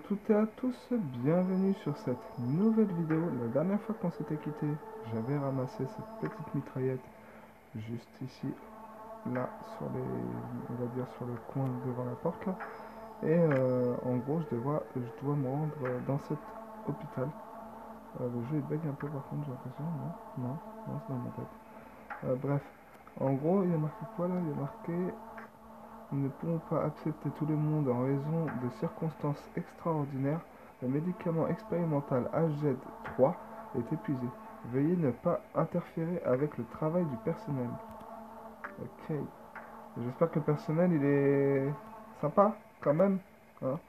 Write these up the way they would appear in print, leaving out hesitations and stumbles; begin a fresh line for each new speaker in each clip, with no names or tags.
toutes et à tous, bienvenue sur cette nouvelle vidéo. La dernière fois qu'on s'était quitté, j'avais ramassé cette petite mitraillette juste ici, là, sur les, on va dire sur le coin devant la porte là. Et en gros, je dois me rendre dans cet hôpital. Le jeu il bug un peu par contre, j'ai l'impression. Non, non, non, c'est dans ma tête. Bref, en gros, il y a marqué quoi là? Il y a marqué: nous ne pouvons pas accepter tout le monde en raison de circonstances extraordinaires. Le médicament expérimental HZ3 est épuisé. Veuillez ne pas interférer avec le travail du personnel. Ok. J'espère que le personnel il est sympa quand même. Hein.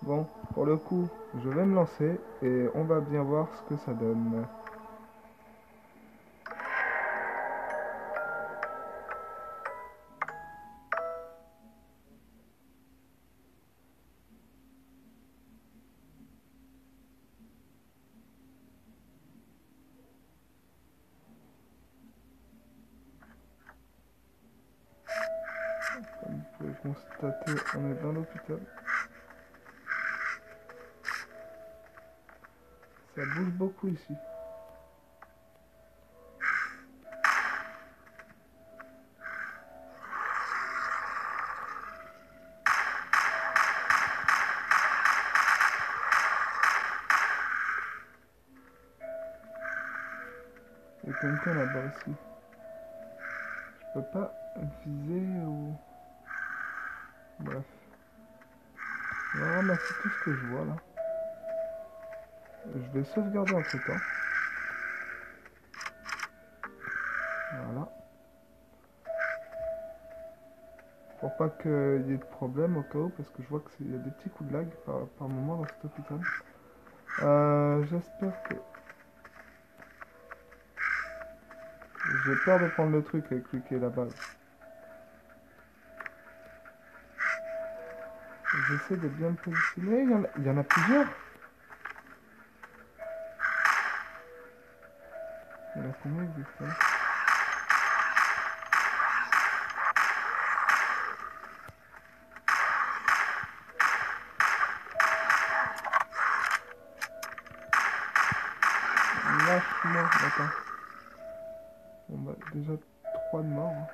Bon, pour le coup, je vais me lancer et on va bien voir ce que ça donne. Comme vous pouvez constater, on est dans l'hôpital. Ça bouge beaucoup ici. Il y a quelqu'un là-bas aussi. Je peux pas viser ou... Bref. On va ramasser tout ce que je vois là. Je vais sauvegarder entre temps. Voilà. Pour pas qu'il y ait de problème au cas où, parce que je vois qu'il y a des petits coups de lag par moment dans cet hôpital. J'espère que... J'ai peur de prendre le truc avec lui qui est là-bas. J'essaie de bien me positionner. Il y en a plusieurs. Il y en a combien exactement? Lâche-moi, attends. Bon bah déjà 3 de morts. Hein.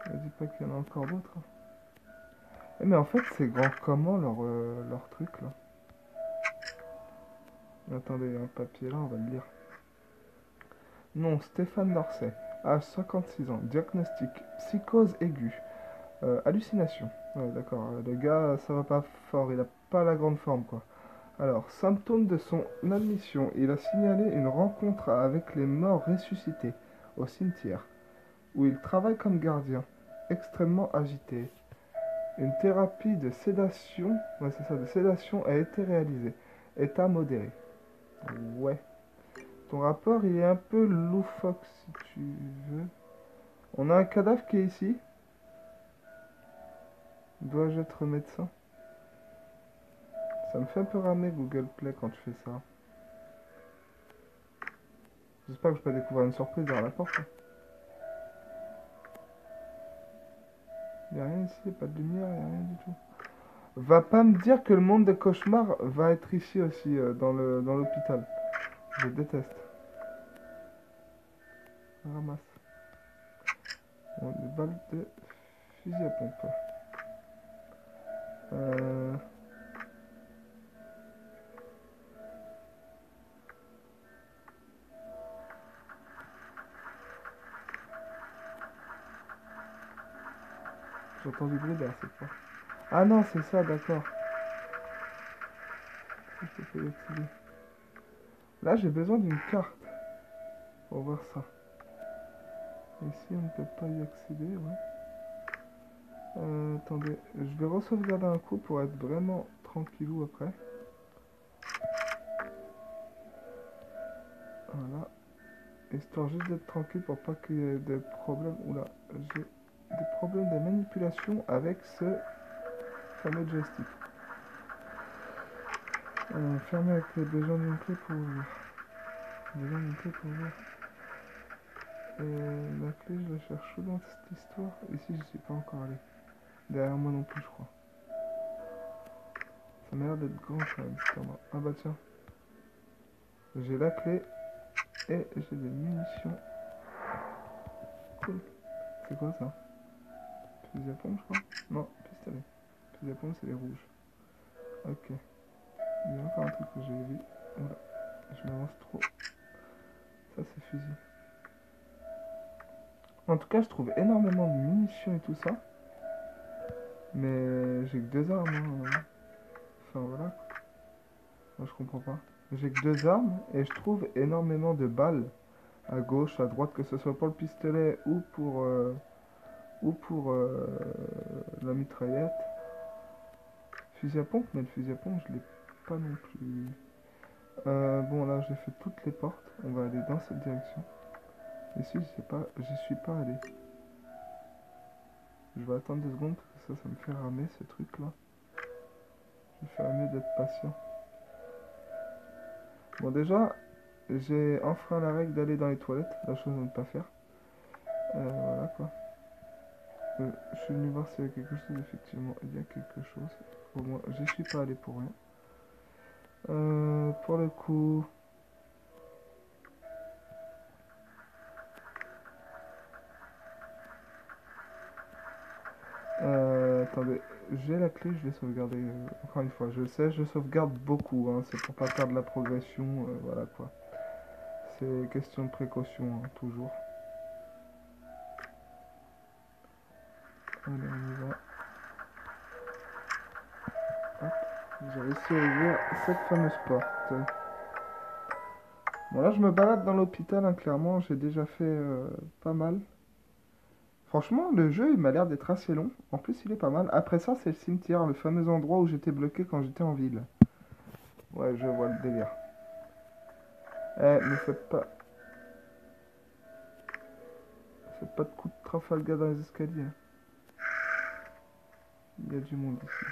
Ne dis pas qu'il y en a encore d'autres. Hein. Eh, mais en fait c'est grand comment leur truc là. Attendez, un papier là, on va le lire. Non, Stéphane Dorset, âge 56 ans, diagnostic psychose aiguë, hallucination. Ouais, d'accord, le gars, ça va pas fort, il a pas la grande forme quoi. Alors, symptôme de son admission, il a signalé une rencontre avec les morts ressuscités au cimetière, où il travaille comme gardien, extrêmement agité. Une thérapie de sédation, ouais c'est ça, de sédation a été réalisée. État modéré. Ouais. Ton rapport, il est un peu loufoque si tu veux. On a un cadavre qui est ici. Dois-je être médecin? Ça me fait un peu ramer Google Play quand je fais ça. J'espère que je peux découvrir une surprise derrière la porte. Il n'y a rien ici, pas de lumière, il n'y a rien du tout. Va pas me dire que le monde des cauchemars va être ici aussi, dans l'hôpital. Je déteste. Ramasse. Bon, des balles de fusil à pompe. Euh... J'entends du bruit derrière cette porte. Ah non, c'est ça, d'accord. Je peux pas y accéder. Là, j'ai besoin d'une carte pour voir ça. Ici, on ne peut pas y accéder, ouais. Attendez, je vais re-sauvegarder un coup pour être vraiment tranquillou après. Voilà. Histoire juste d'être tranquille pour pas qu'il y ait de problèmes. Oula, j'ai des problèmes de manipulation avec ce fameux joystick. Fermer avec les besoins d'une clé pour ouvrir. Je vais la monter pour voir. La clé, je la cherche où dans cette histoire? Ici, je suis pas encore allé. Derrière moi non plus, je crois. Ça m'a l'air d'être grand quand même cet endroit. Ah bah tiens. J'ai la clé et j'ai des munitions. Cool. C'est quoi ça? Fusil à pompe, je crois? Non, pistolet. Fusil à pompe, c'est les rouges. Ok. Il y a encore un truc que j'ai vu. Voilà. Je m'avance trop. Ça, c'est fusil. En tout cas, je trouve énormément de munitions et tout ça. Mais j'ai que deux armes. Hein. Enfin, voilà. Moi, je comprends pas. J'ai que deux armes et je trouve énormément de balles à gauche, à droite, que ce soit pour le pistolet ou pour la mitraillette. Fusil à pompe, mais le fusil à pompe, je l'ai pas non plus. Bon, là, j'ai fait toutes les portes. On va aller dans cette direction. Ici, je sais pas, j'y suis pas allé. Je vais attendre 2 secondes parce que ça me fait ramer ce truc-là. Je ferais mieux d'être patient. Bon, déjà, j'ai enfreint la règle d'aller dans les toilettes, la chose à ne pas faire. Voilà quoi. Je suis venu voir s'il y a quelque chose, effectivement, il y a quelque chose. Au moins, j'y suis pas allé pour rien. Pour le coup... attendez, j'ai la clé, je vais sauvegarder. Encore une fois, je sais, je sauvegarde beaucoup, hein, c'est pour pas perdre la progression, voilà quoi. C'est question de précaution, hein, toujours. Allez, on y va. Hop, j'ai réussi à ouvrir cette fameuse porte. Bon là je me balade dans l'hôpital, hein, clairement, j'ai déjà fait pas mal. Franchement, le jeu il m'a l'air d'être assez long, en plus il est pas mal. Après ça c'est le cimetière, le fameux endroit où j'étais bloqué quand j'étais en ville. Ouais, je vois le délire. Ne faites pas de coup de Trafalgar dans les escaliers. Il y a du monde ici.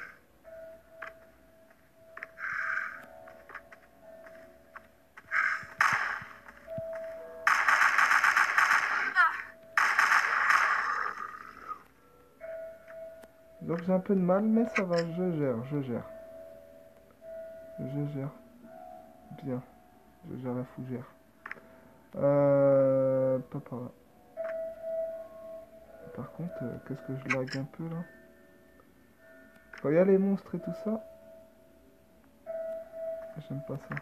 Donc j'ai un peu de mal, mais ça va, je gère, je gère. Je gère bien. Je gère la fougère. Pas par là. Par contre, qu'est-ce que je lag un peu là? Quand il y a les monstres et tout ça, j'aime pas ça.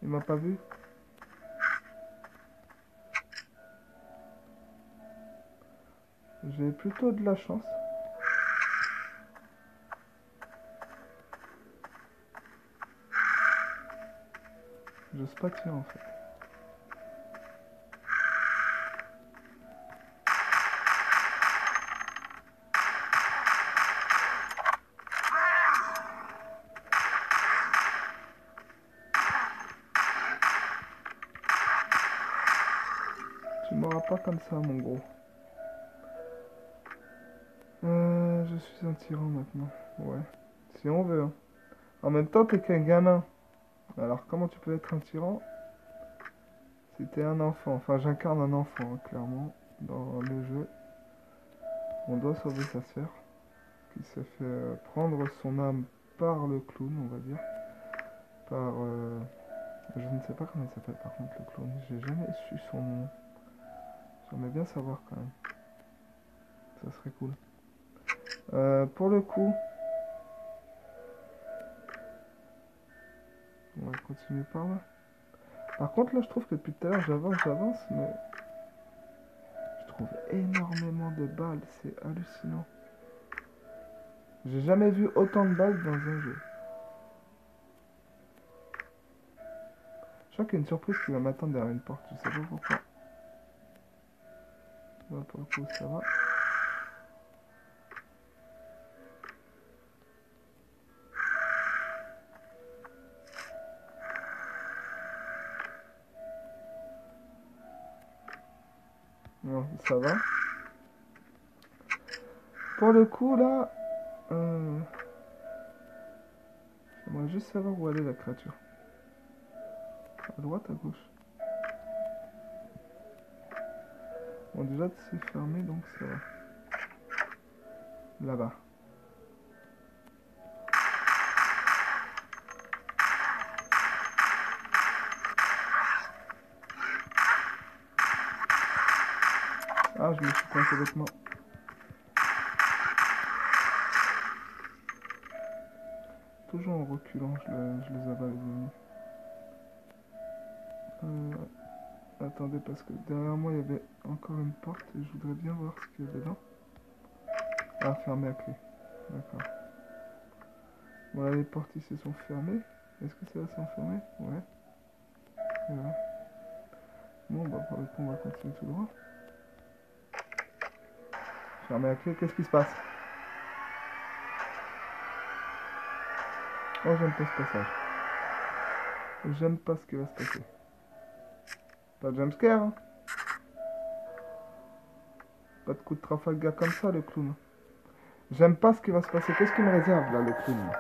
Il m'a pas vu? J'ai plutôt de la chance. J'ose pas tirer en fait. Tu m'auras pas comme ça, mon gros. Je suis un tyran maintenant. Ouais. Si on veut. Hein. En même temps, t'es qu'un gamin. Alors, comment tu peux être un tyran si t'es un enfant? Enfin, j'incarne un enfant, hein, clairement, dans le jeu. On doit sauver sa sœur, qui s'est fait prendre son âme par le clown, on va dire. Par... je ne sais pas comment il s'appelle, par contre, le clown. J'ai jamais su son nom. J'aimerais bien savoir, quand même. Ça serait cool. Pour le coup... On va continuer par là. Par contre, là, je trouve que depuis tout à l'heure, j'avance, mais... Je trouve énormément de balles, c'est hallucinant. J'ai jamais vu autant de balles dans un jeu. Je crois qu'il y a une surprise qui va m'attendre derrière une porte, je sais pas pourquoi. Là, pour le coup, ça va. Non, ça va. Pour le coup, là... J'aimerais juste savoir où aller la créature. À droite, à gauche. Bon, déjà, c'est fermé, donc ça va. Là-bas. Ah, je me suis coincé bêtement. Toujours en reculant, je les avale, les ennemis. Attendez, parce que derrière moi, il y avait encore une porte et je voudrais bien voir ce qu'il y a dedans. Ah, fermé à clé. D'accord. Bon, là, les portes ici sont fermées. Est-ce que celles-là sont fermées? Ouais. Voilà. Bon, bah, pour le coup, on va continuer tout droit. Fermé à clé, qu'est-ce qui se passe? Oh, j'aime pas ce passage. J'aime pas ce qui va se passer. Pas de jumpscare, hein? Pas de coup de Trafalgar comme ça, le clown. J'aime pas ce qui va se passer. Qu'est-ce qu'il me réserve, là, le clown?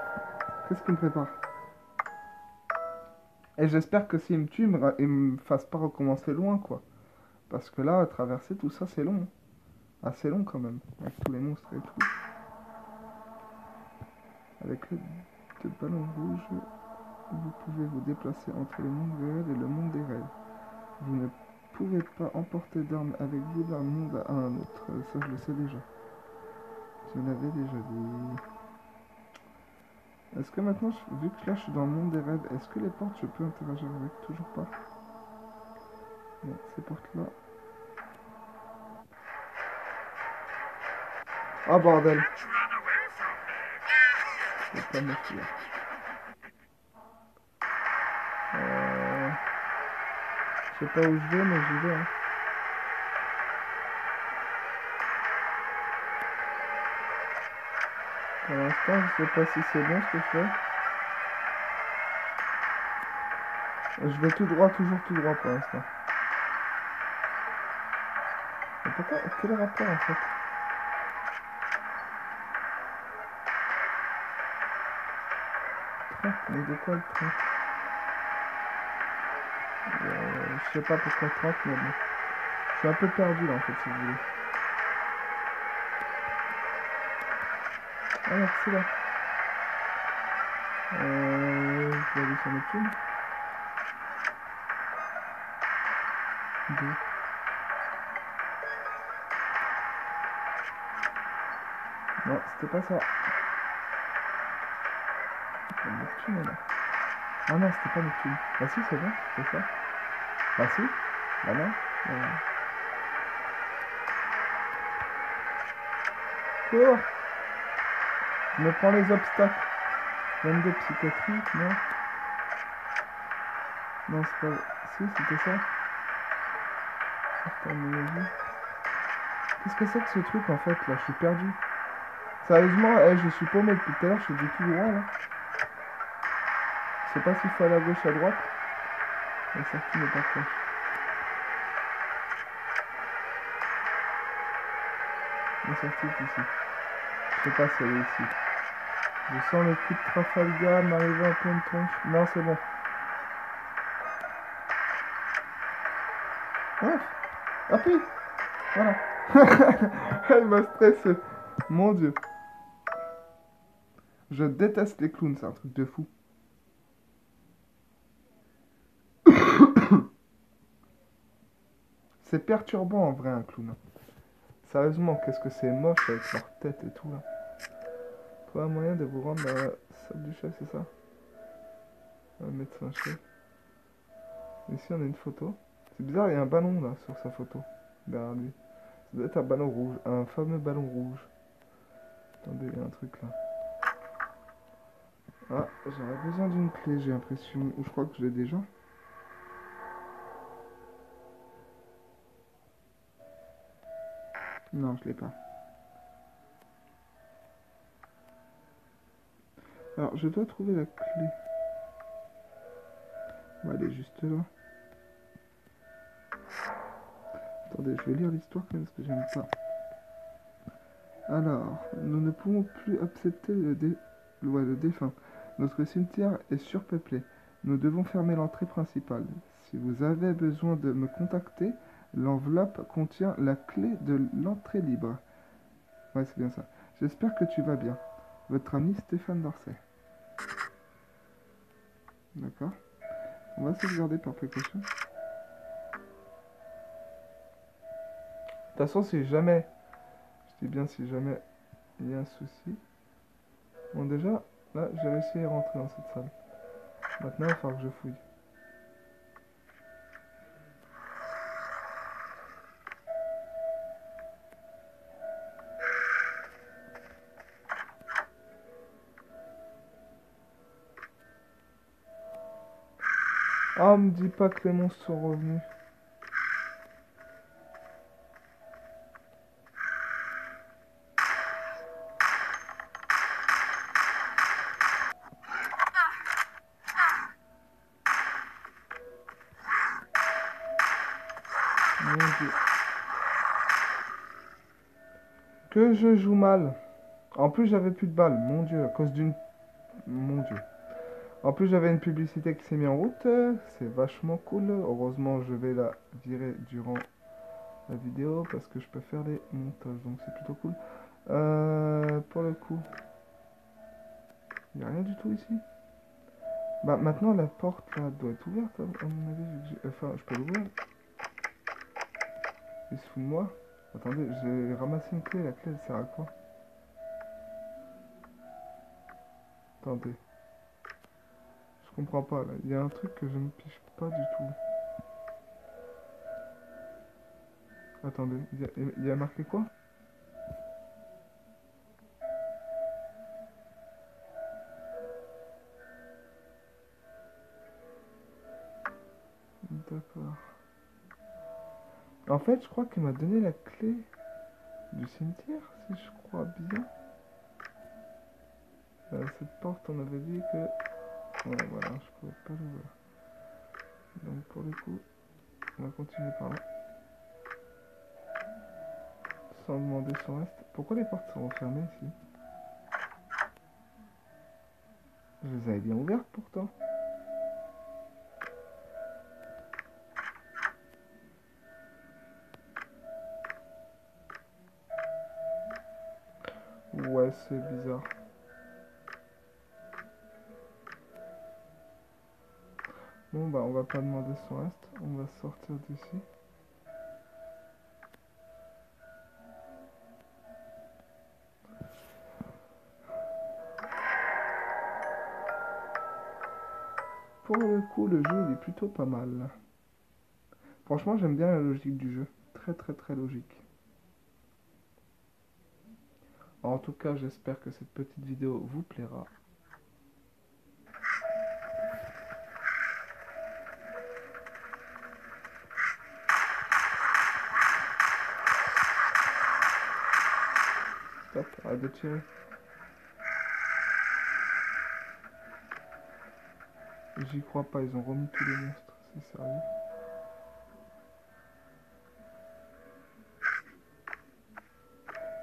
Qu'est-ce qu'il me prépare? Et j'espère que s'il me tue, il me fasse pas recommencer loin, quoi. Parce que là, traverser tout ça, c'est long. Assez long, quand même. Avec tous les monstres et tout. Avec le ballon rouge, vous pouvez vous déplacer entre le monde réel et le monde des rêves. Vous ne pouvez pas emporter d'armes avec vous d'un monde à un autre. Ça, je le sais déjà. Je l'avais déjà dit. Est-ce que maintenant, vu que là je suis dans le monde des rêves, est-ce que les portes je peux interagir avec? Toujours pas. Bon, ces portes-là. Ah bordel! Je vais pas me fuir. Je sais pas où je vais, mais j'y vais. Hein. Pour l'instant, je sais pas si c'est bon ce que je fais. Je vais tout droit, toujours tout droit pour l'instant. Mais pourquoi? Quel rapport en fait? Track, mais de quoi le track? Je sais pas pourquoi track, mais bon. Je suis un peu perdu là en fait, si vous voulez. Ah, c'est là. Je vais aller sur Neptune. 2. Non, c'était pas ça. Neptune là. Ah non, c'était pas Neptune. Bah si, c'est bon, c'était ça. Bah si. Bah non. Cours. Je me prends les obstacles. 22 psychiatrie, non. Non, c'est pas... Si, c'était ça. Qu'est-ce que c'est que ce truc en fait là? Je suis perdu. Sérieusement, je suis paumé depuis tout à l'heure, je suis du tout droit là. Je sais pas s'il faut aller à gauche, à droite. La sortie n'est pas proche. La sortie est ici. Je sais pas si elle est ici. Je sens le coup de Trafalgar m'arriver en pleine tronche. Non, c'est bon. Bref. Appuie. Voilà. Elle m'a stressé. Mon Dieu. Je déteste les clowns, c'est un truc de fou. C'est perturbant en vrai un clown. Sérieusement, qu'est-ce que c'est moche avec leur tête et tout là. Pas moyen de vous rendre à la salle du chef, c'est ça? Un médecin chef. Ici on a une photo. C'est bizarre, il y a un ballon là sur sa photo. Derrière lui. Ça doit être un ballon rouge, un fameux ballon rouge. Attendez, il y a un truc là. Ah, j'aurais besoin d'une clé, j'ai l'impression. Ou je crois que je l'ai déjà. Non, je l'ai pas. Alors, je dois trouver la clé. On va aller juste là. Attendez, je vais lire l'histoire quand même parce que j'aime pas. Alors, nous ne pouvons plus accepter le défunt. Notre cimetière est surpeuplé. Nous devons fermer l'entrée principale. Si vous avez besoin de me contacter, l'enveloppe contient la clé de l'entrée libre. Ouais, c'est bien ça. J'espère que tu vas bien. Votre ami Stéphane Dorsey. D'accord. On va sauvegarder par précaution. De toute façon, si jamais, je dis bien si jamais il y a un souci. Bon, déjà, là, j'ai réussi à rentrer dans cette salle. Maintenant, il va falloir que je fouille. Ah, me dis pas que les monstres sont revenus. Mon Dieu. Que je joue mal. En plus, j'avais plus de balles. Mon Dieu, à cause d'une... Mon Dieu. En plus, j'avais une publicité qui s'est mise en route. C'est vachement cool. Heureusement, je vais la virer durant la vidéo parce que je peux faire les montages. Donc, c'est plutôt cool. Pour le coup, il n'y a rien du tout ici. Bah, maintenant, la porte là doit être ouverte, à mon avis. Enfin, je peux l'ouvrir. Il se fout de moi. Attendez, j'ai ramassé une clé. La clé, elle sert à quoi? Attendez. Je comprends pas là. Il y a un truc que je ne piche pas du tout. Attendez, il y a marqué quoi? D'accord. En fait, je crois qu'il m'a donné la clé du cimetière, si je crois bien. Cette porte, on avait dit que... Ouais, voilà, je pouvais pas l'ouvrir. Donc pour le coup, on va continuer par là. Sans demander son reste. Pourquoi les portes sont refermées ici? Je les avais bien ouvertes pourtant. Ouais, c'est bizarre. Bon bah on va pas demander son reste, on va sortir d'ici. Pour le coup, le jeu il est plutôt pas mal. Franchement, j'aime bien la logique du jeu. Très très très logique. En tout cas, j'espère que cette petite vidéo vous plaira. Stop, arrête de tirer. J'y crois pas, ils ont remis tous les monstres, c'est sérieux.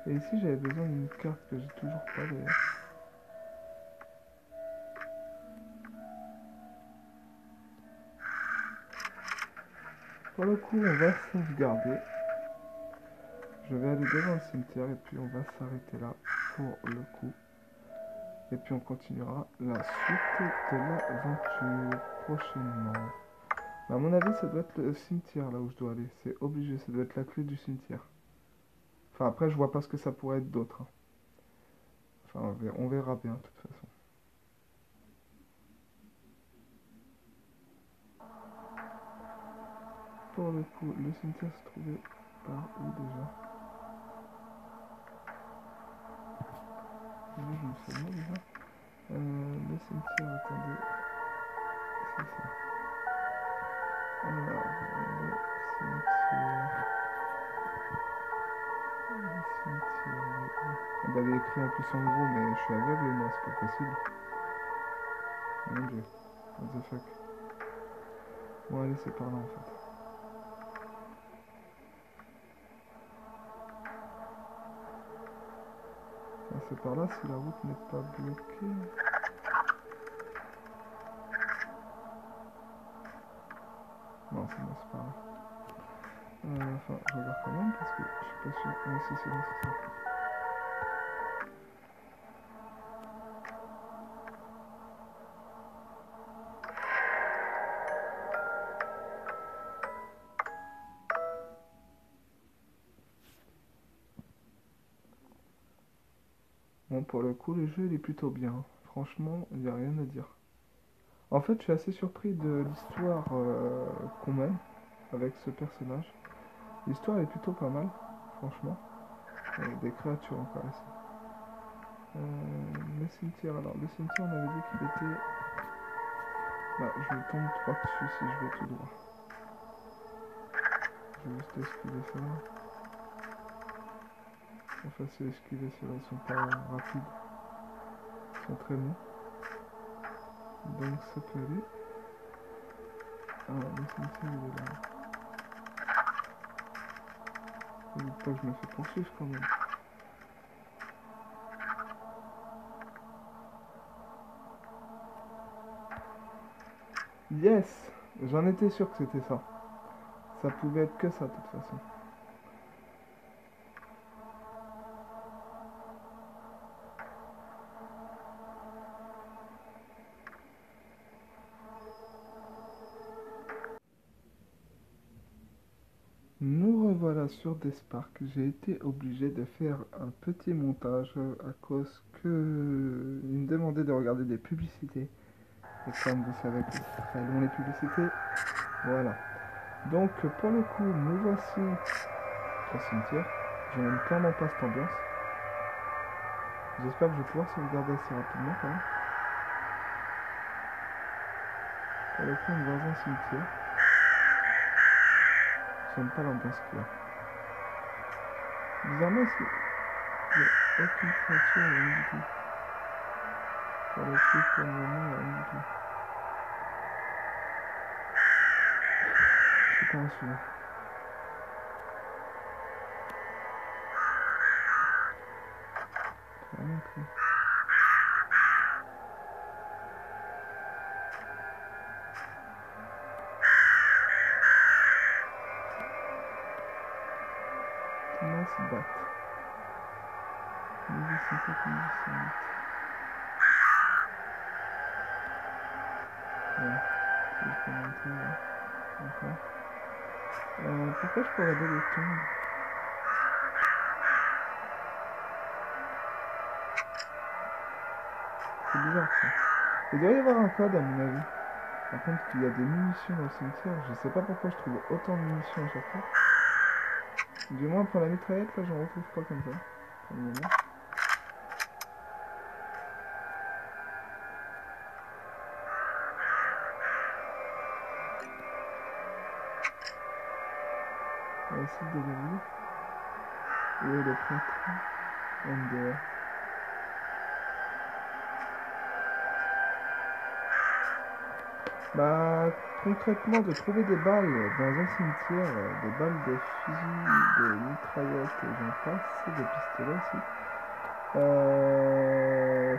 Et ici, j'avais besoin d'une carte que j'ai toujours pas d'ailleurs. Pour le coup, on va sauvegarder. Je vais aller devant le cimetière et puis on va s'arrêter là pour le coup. Et puis on continuera la suite de l'aventure prochainement. À mon avis, ça doit être le cimetière là où je dois aller. C'est obligé, ça doit être la clé du cimetière. Enfin, après, je vois pas ce que ça pourrait être d'autre. Enfin, on verra bien de toute façon. Pour le coup, le cimetière se trouvait par où déjà? Je me souviens déjà. Le cimetière, attendez. C'est ça. Alors, le cimetière. Le cimetière, il est où? Ah bah, il est écrit en plus en gros, mais je suis aveugle, moi, c'est pas possible. Mon dieu. What the fuck. Bon, allez, c'est par là en fait. passer par là si la route n'est pas bloquée. Non, c'est bon, c'est pas là. Enfin, je regarde quand même parce que je suis pas sûr. Ah, si, c'est bon, c'est ça. Bon, pour le coup, le jeu il est plutôt bien. Franchement, il n'y a rien à dire. En fait, je suis assez surpris de l'histoire qu'on mène avec ce personnage. L'histoire est plutôt pas mal, franchement. Des créatures encore ici. Le cimetière, alors le cimetière on avait dit qu'il était... Bah, je tombe droit dessus si je vais tout droit. Je vais juste esquiver ça. C'est facile à esquiver, c'est vrai, ils sont pas rapides. Ils sont très mous. Donc ça peut aller. Ah, le cimetière il est là. N'oublie pas que je me fais poursuivre quand même. Yes! J'en étais sûr que c'était ça. Ça pouvait être que ça de toute façon. Nous revoilà sur Despark. J'ai été obligé de faire un petit montage à cause que il me demandait de regarder des publicités. Et comme vous savez que c'est très long les publicités, voilà. Donc pour le coup, nous voici au cimetière. Je n'aime clairement pas cette ambiance. J'espère que je vais pouvoir sauvegarder assez rapidement quand même. Pour le coup, on va dans un cimetière. J'aime pas l'ambiance qu'il y a. Bizarrement, il n'y a aucune créature, rien du tout. Pour le coup, pour le moment, il n'y a rien du tout. Je suis pas rassuré. Vraiment très. Thomas Bat. 1804-1808. Ouais, c'est juste pour monter, ouais. D'accord. Pourquoi je peux regarder les tombes? C'est bizarre ça. Il doit y avoir un code à mon avis. Par contre, qu'il y a des munitions dans le cimetière, je sais pas pourquoi je trouve autant de munitions à chaque fois. Du moins pour la mitraillette, là j'en retrouve pas comme ça. Pour le moment. On va essayer de l'ouvrir. Où est le prêtre? MDR. Bah, concrètement, de trouver des balles dans un cimetière, des balles de fusil, de mitraillettes et j'en passe, de pistolets aussi,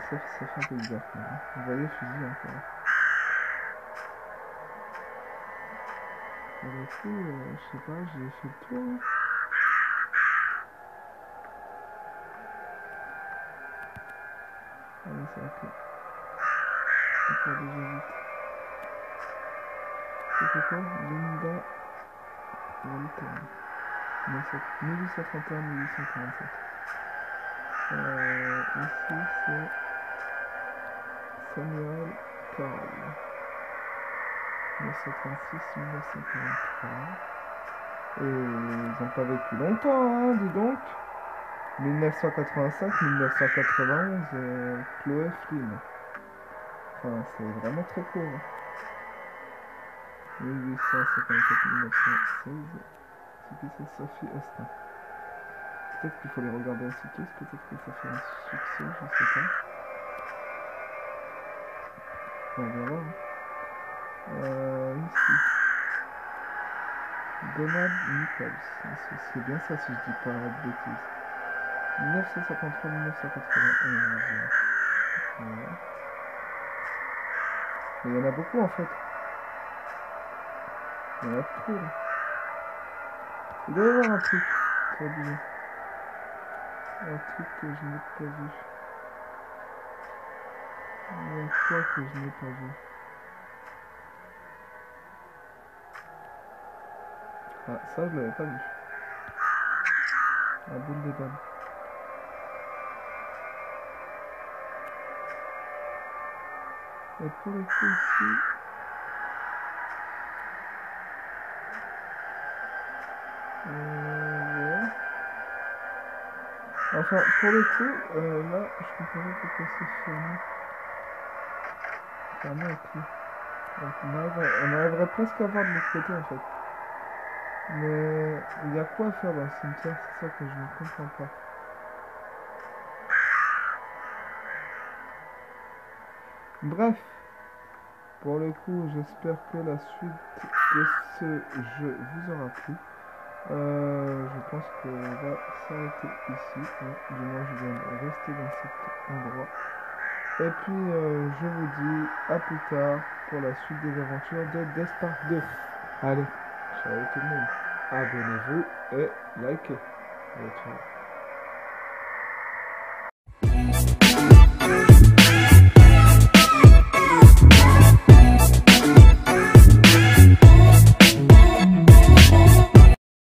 ça fait un peu bizarre quand même. Vous voyez, fusil encore. Pour le coup, je sais pas, j'ai fait le tour. Hein. Ah oui, c'est vrai que... On part déjà vite. C'est quoi? Linda Walton. 1831-1847. Ici, c'est Samuel Carroll. 1936-1943. Et ils n'ont pas vécu longtemps, hein, dis donc. 1985-1991, Chloé Flynn. Enfin, c'est vraiment très court. Hein. 1854-1916. C'est qui c'est? Sophie Austin. Peut-être qu'il faut les regarder ainsi tous, peut-être que ça fait un succès, je sais pas. On va voir. Ici. Donald Nichols. C'est bien ça si je dis pas de bêtises. 1953-1991. Voilà. Mais il y en a beaucoup en fait. Il y en a trop là. Il doit y avoir un truc. C'est obligé. Un truc que je n'ai pas vu. Il y a quoi que je n'ai pas vu? Ah, ça je l'avais pas vu. La boule de balle. Et pour le coup ici... ouais. Enfin, pour le coup, là, je comprends pas pourquoi c'est fermé. Fermé à clé. Donc, on arriverait presque à voir de l'autre côté en fait. Mais il y a quoi à faire dans le cimetière? C'est ça que je ne comprends pas. Bref, pour le coup, j'espère que la suite de ce jeu vous aura plu. Je pense qu'on va s'arrêter ici. Du moins, je viens de rester dans cet endroit. Et puis, je vous dis à plus tard pour la suite des aventures de Death Park 2. Allez, ciao tout le monde. Abonnez-vous et likez. Allez, ciao.